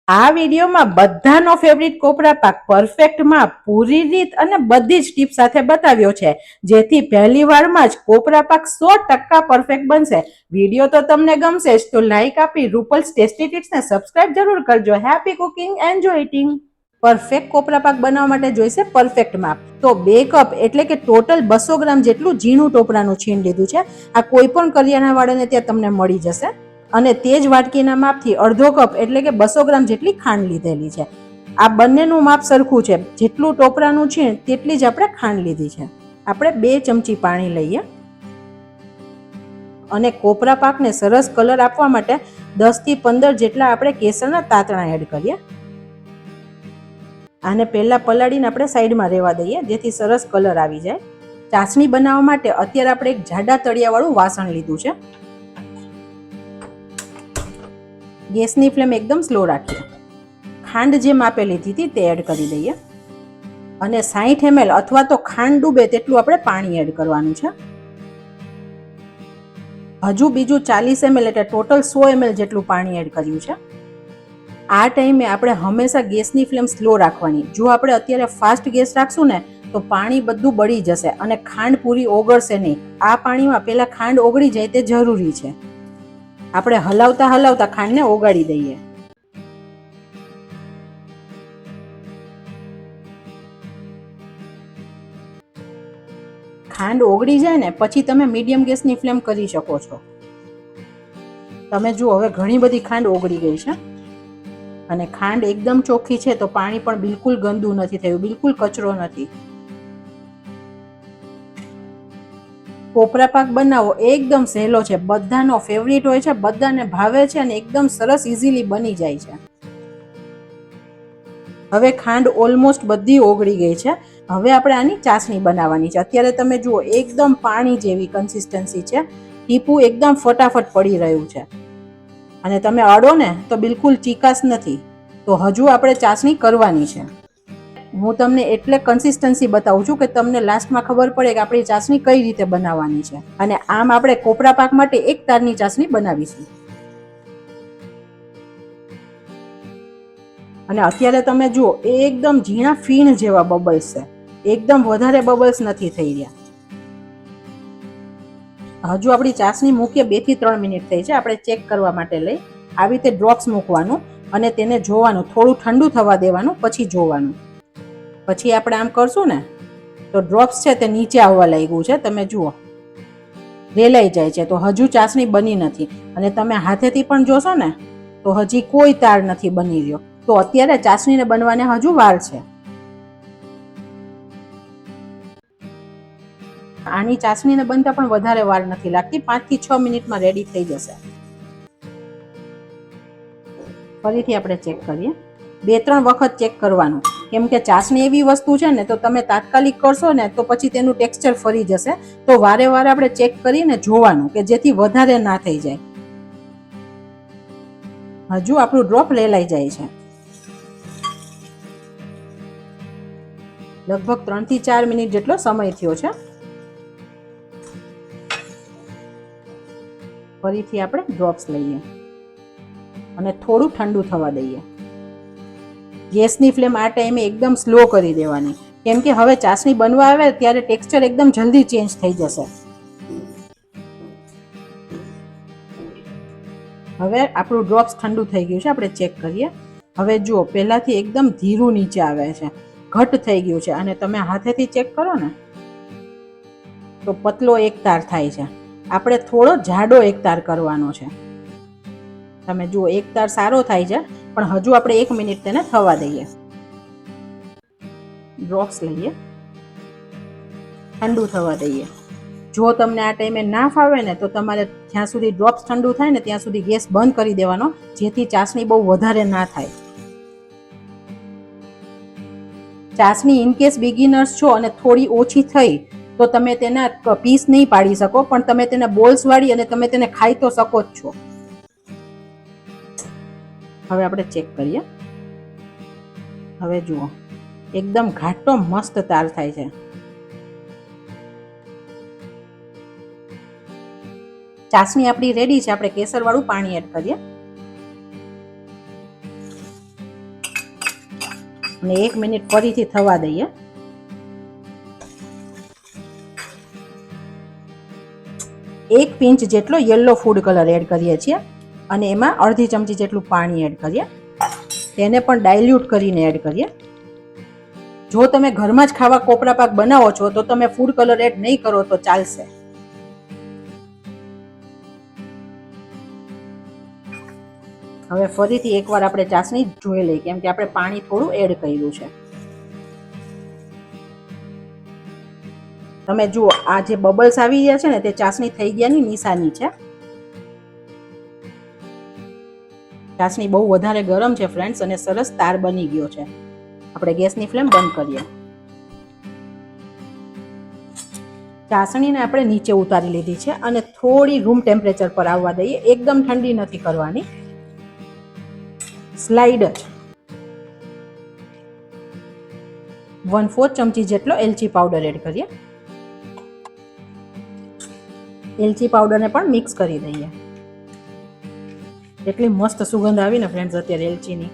આ વિડીયોમાં બધાનો ફેવરિટ કોપરા પાક પરફેક્ટમાં પૂરી રીત અને બધી જ ટીપ સાથે બતાવ્યો છે, જેથી પહેલી વારમાં જ કોપરા પાક 100% પરફેક્ટ બનશે. વિડીયો તો તમને ગમશે જ, તો લાઈક આપી રૂપલ્સ ટેસ્ટી ટિપ્સને સબસ્ક્રાઇબ જરૂર કરજો. Happy cooking, enjoy eating. Perfect કોપરા પાક બનાવવા માટે જોઈશે પરફેક્ટ માપ. તો 2 કપ એટલે કે ટોટલ 200 ગ્રામ જેટલું ઝીણું ટોપરાનું છીણ લીધું છે. આ કોઈ પણ કરિયાણા વાળાને ત્યાં તમને મળી જશે. અને તે જ વાટકીના માપથી અડધો કપ એટલે કે 200 ગ્રામ જેટલી ખાંડ લીધેલી છે. આ બંનેનું માપ સરખું છે. જેટલું ટોપરાનું છીણ તેટલી જ આપણે ખાંડ લીધી છે. આપણે 2 ચમચી પાણી લઈએ અને કોપરા પાકને સરસ કલર આપવા માટે 10 થી 15 જેટલા આપણે કેસરના તાતણા એડ કરીએ. આને પહેલા પલાળીને આપણે સાઈડમાં રહેવા દઈએ, જેથી સરસ કલર આવી જાય. ચાસણી બનાવવા માટે અત્યારે આપણે એક જાડા તળિયાવાળું વાસણ લીધું છે. ગેસની ફ્લેમ એકદમ સ્લો રાખીએ. ખાંડ જે માપે લીધી હતી તે એડ કરી દઈએ અને 60 ml અથવા તો ખાંડ ડૂબે તેટલું આપણે પાણી એડ કરવાનું છે. હજુ બીજું 40 ml એટલે ટોટલ 100 ml જેટલું પાણી એડ કર્યું છે. આ ટાઈમે આપણે હંમેશા ગેસની ફ્લેમ સ્લો રાખવાની. જો આપણે અત્યારે ફાસ્ટ ગેસ રાખશું ને તો પાણી બધું બળી જશે અને ખાંડ પૂરી ઓગળશે નહીં. આ પાણીમાં પહેલા ખાંડ ઓગળી જાય તે જરૂરી છે. આપણે હલાવતા હલાવતા ખાંડને ઓગાળી દઈએ. ખાંડ ઓગળી જાય ને પછી તમે મીડિયમ ગેસની ફ્લેમ કરી શકો છો. તમે જુઓ હવે ઘણી બધી ખાંડ ઓગળી ગઈ છે અને ખાંડ એકદમ ચોખ્ખી છે, તો પાણી પણ બિલકુલ ગંદુ નથી થયું, બિલકુલ કચરો નથી. કોપરા પાક બનાવવો એકદમ સહેલો છે, બધાનો ફેવરિટ હોય છે, બધાને ભાવે છે અને એકદમ સરસ ઇઝીલી બની જાય છે. હવે ખાંડ ઓલમોસ્ટ બધી ઓગળી ગઈ છે. હવે આપણે આની ચાસણી બનાવવાની છે. અત્યારે તમે જુઓ એકદમ પાણી જેવી કન્સિસ્ટન્સી છે. ટીપું એકદમ ફટાફટ પડી રહ્યું છે અને તમે અડો ને તો બિલકુલ ચીકાશ નથી. તો હજુ આપણે ચાસણી કરવાની છે. હું તમને એટલે કન્સિસ્ટન્સી બતાવું છું કે તમને લાસ્ટમાં ખબર પડે કે આપણી ચાસણી કઈ રીતે બનાવવાની છે. અને આમ આપણે કોપરા પાક માટે એક તારની ચાસણી બનાવીશું. અને અત્યારે તમે જુઓ એકદમ ઝીણા ફીણ જેવા બબલ્સ છે, એકદમ વધારે બબલ્સ નથી થઈ રહ્યા. હજુ આપણી ચાસણી મૂકીએ 2 થી 3 મિનિટ થઈ છે. આપણે ચેક કરવા માટે લઈ આવી રીતે ડ્રોપ્સ મૂકવાનું અને તેને જોવાનું, થોડું ઠંડુ થવા દેવાનું, પછી જોવાનું. પછી આપણે આમ કરશું ને તો ડ્રોપ્સ છે તે નીચે આવવા લાગ્યું છે. તમે જુઓ રેલાઈ જાય છે. તો હજુ ચાસણી બની નથી. અને તમે હાથેથી પણ જોશો ને તો હજી કોઈ તાર નથી બની રહ્યો. તો અત્યારે ચાસણીને બનવાને હજુ વાર છે. આની ચાસણીને બનતા પણ વધારે વાર નથી લાગતી, 5 થી 6 મિનિટમાં રેડી થઈ જશે. ફરીથી આપણે ચેક કરીએ. 2-3 વખત ચેક કરવાનું, કેમ કે ચાસણી એવી વસ્તુ છે ને તો તમે તાત્કાલિક કરશો ને તો પછી તેનું ટેક્સચર ફરી જશે. તો વારે વારે આપણે ચેક કરીને જોવાનું કે જેથી વધારે ના થઈ જાય. હજુ આપણું ડ્રોપ રેલાઈ જાય છે. લગભગ 3 થી 4 મિનિટ જેટલો સમય થયો છે. ફરીથી આપણે ડ્રોપ્સ લઈએ અને થોડું ઠંડુ થવા દઈએ. ગેસની ફ્લેમ આ ટાઈમે એકદમ સ્લો કરી દેવાની, કેમ કે હવે ચાસણી બનવા આવે ત્યારે ટેક્સચર એકદમ જલ્દી ચેન્જ થઈ જશે. હવે આપણું ડ્રોપ્સ ઠંડુ થઈ ગયું છે. આપણે ચેક કરીએ. હવે જુઓ પહેલાથી એકદમ ધીરું નીચે આવે છે, ઘટ થઈ ગયું છે. અને તમે હાથેથી ચેક કરો ને તો પતલો એક તાર થાય છે. આપણે થોડો જાડો એક તાર કરવાનો છે. તમે જુઓ એક તાર સારો થાય છે, પણ હજુ આપણે 1 મિનિટ તેને થવા દઈએ. ડ્રોપ્સ લઈએ, ઠંડુ થવા દઈએ. જો તમને આ ટાઈમે ના ફાવે ને તો તમારે જ્યાં સુધી ડ્રોપ્સ ઠંડુ થાય ને ત્યાં સુધી ગેસ બંધ કરી દેવાનો, જેથી ચાસણી બહુ વધારે ના થાય. ચાસણી ઇનકેસ બિગિનર્સ છો અને થોડી ઓછી થઈ તો તમે તેના પીસ નહીં પાડી શકો, પણ તમે તેને બોલ્સ વાળી અને તમે તેને ખાઈ તો શકો જ છો. હવે આપણે ચેક કરીએ. હવે જુઓ એકદમ ઘાટો મસ્ત તાર થાય છે. ચાસણી આપણી રેડી છે. આપણે કેસરવાળું પાણી એડ કરીએ. અને 1 મિનિટ ફરીથી થવા દઈએ. 1 પિંચ જેટલો યલો ફૂડ કલર એડ કરીએ છીએ અને એમાં અડધી ચમચી જેટલું પાણી એડ કરીએ. તેને પણ ડાયલ્યુટ કરીને એડ કરીએ. જો તમે ઘરમાં જ ખાવા કોપરા પાક બનાવો છો તો તમે ફૂડ કલર એડ નહીં કરો તો ચાલશે. હવે ફરીથી એકવાર આપણે ચાસણી જોઈ લઈએ, કેમ કે આપણે પાણી થોડું એડ કર્યું છે. તમે જુઓ, આ જે બબલ્સ આવી ગયા છે ને તે ચાસણી થઈ ગયાની નિશાની છે. ચાસણી બહુ વધારે ગરમ છે ફ્રેન્ડ્સ અને સરસ તાર બની ગયો છે. આપણે ગેસની ફ્લેમ બંધ કરીએ. ચાસણીને આપણે નીચે ઉતારી લીધી છે અને થોડી રૂમ ટેમ્પરેચર પર આવવા દઈએ. એકદમ ઠંડી નથી કરવાની, સ્લાઇડ જ. 1/4 ચમચી જેટલો એલચી પાવડર એડ કરીએ. એલચી પાવડરને પણ મિક્સ કરી દઈએ. એટલી મસ્ત સુગંધ આવી ને ફ્રેન્ડ્સ અત્યારે એલચીની.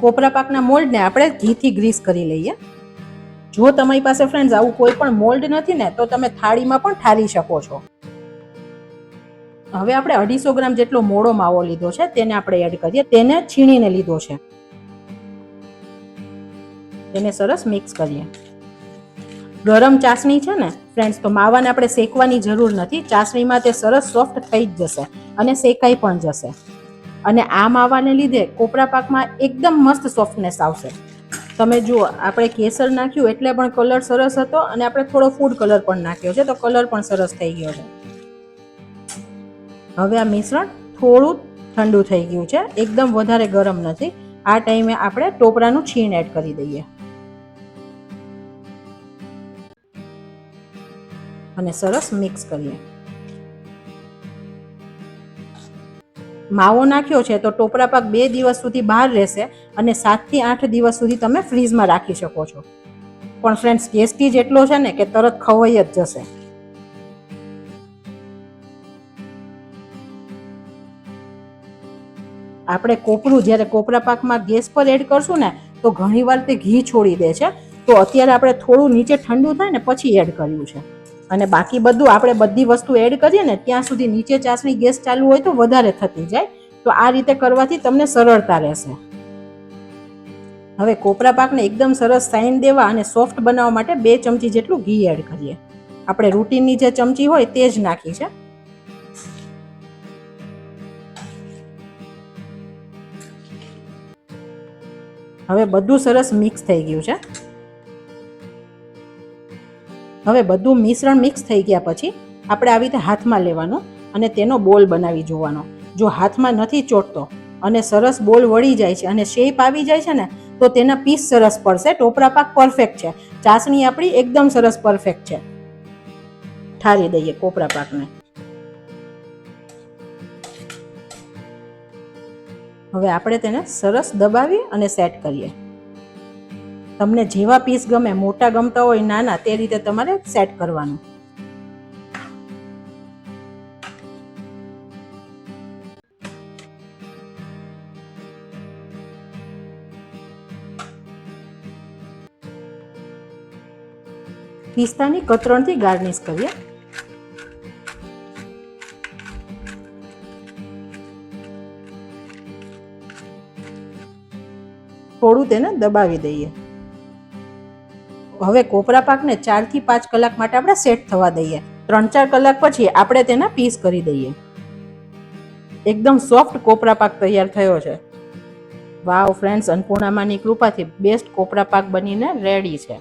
કોપરા પાકના મોલ્ડને આપણે ઘીથી ગ્રીસ કરી લઈએ. જો તમારી પાસે ફ્રેન્ડ્સ આવું કોઈ પણ મોલ્ડ નથી ને તો તમે થાળીમાં પણ ઠારી શકો છો. હવે આપણે 250 ગ્રામ જેટલો મોળો માવો લીધો છે, તેને આપણે એડ કરીએ. તેને છીણીને લીધો છે. તેને સરસ મિક્સ કરીએ. ગરમ ચાસણી છે ને ફ્રેન્ડ્સ, તો માવાને આપણે શેકવાની જરૂર નથી. ચાસણીમાં તે સરસ સોફ્ટ થઈ જ જશે અને શેકાઈ પણ જશે. અને આ માવાને લીધે કોપરા પાકમાં એકદમ મસ્ત સોફ્ટનેસ આવશે. તમે જુઓ, આપણે કેસર નાખ્યું એટલે પણ કલર સરસ હતો અને આપણે થોડો ફૂડ કલર પણ નાખ્યો છે તો કલર પણ સરસ થઈ ગયો છે. હવે આ મિશ્રણ થોડું ઠંડુ થઈ ગયું છે, એકદમ વધારે ગરમ નથી. આ ટાઈમે આપણે ટોપરાનું છીણ એડ કરી દઈએ અને સરસ મિક્સ કરીએ. માવો નાખ્યો છે તો ટોપરા પાક 2 દિવસ સુધી બહાર રહેશે અને 7 થી 8 દિવસ સુધી તમે ફ્રીઝમાં રાખી શકો છો. પણ ફ્રેન્ડ્સ, ટેસ્ટી જ એટલો છે ને કે તરત ખવાઈ જ જશે. આપણે કોપરું જ્યારે કોપરા પાકમાં ગેસ પર એડ કરશું ને તો ઘણીવાર તે ઘી છોડી દે છે. તો અત્યારે આપણે થોડું નીચે ઠંડુ થાય ને પછી એડ કર્યું છે. અને બાકી બધું આપણે બધી વસ્તુ એડ કરીએ ને ત્યાં સુધી નીચે ચાસણી ગેસ ચાલુ હોય તો વધારે થતી જાય. તો આ રીતે કરવાથી તમને સરળતા રહેશે. હવે કોપરા પાકને એકદમ સરસ સાઈન દેવા અને સોફ્ટ બનાવવા માટે 2 ચમચી જેટલું ઘી એડ કરીએ. આપણે રૂટીનની જે ચમચી હોય તે જ નાખી છે. હવે બધું સરસ મિક્સ થઈ ગયું છે. હવે બધું મિશ્રણ મિક્સ થઈ ગયા પછી આપણે આવી રીતે હાથમાં લેવાનું અને તેનો બોલ બનાવી જોવાનો. જો હાથમાં નથી ચોટતો અને સરસ બોલ વળી જાય છે અને શેપ આવી જાય છે ને તો તેના પીસ સરસ પડશે. ટોપરા પાક પરફેક્ટ છે. ચાસણી આપણી એકદમ સરસ પરફેક્ટ છે. ઠારી દઈએ કોપરા પાકને. હવે આપણે તેને સરસ દબાવી અને સેટ કરીએ. તમને જેવા પીસ ગમે, મોટા ગમતા હોય નાના, તે રીતે તમારે સેટ કરવાનું. પિસ્તાની કતરણથી ગાર્નિશ કરીએ. થોડું તેને દબાવી દઈએ. હવે કોપરા પાકને 4 થી 5 કલાક માટે આપણે સેટ થવા દઈએ. 3-4 કલાક પછી આપણે તેના પીસ કરી દઈએ. એકદમ સોફ્ટ કોપરા પાક તૈયાર થયો છે. વાવ ફ્રેન્ડ્સ, અન્નપૂર્ણામાની કૃપાથી બેસ્ટ કોપરા પાક બનીને રેડી છે.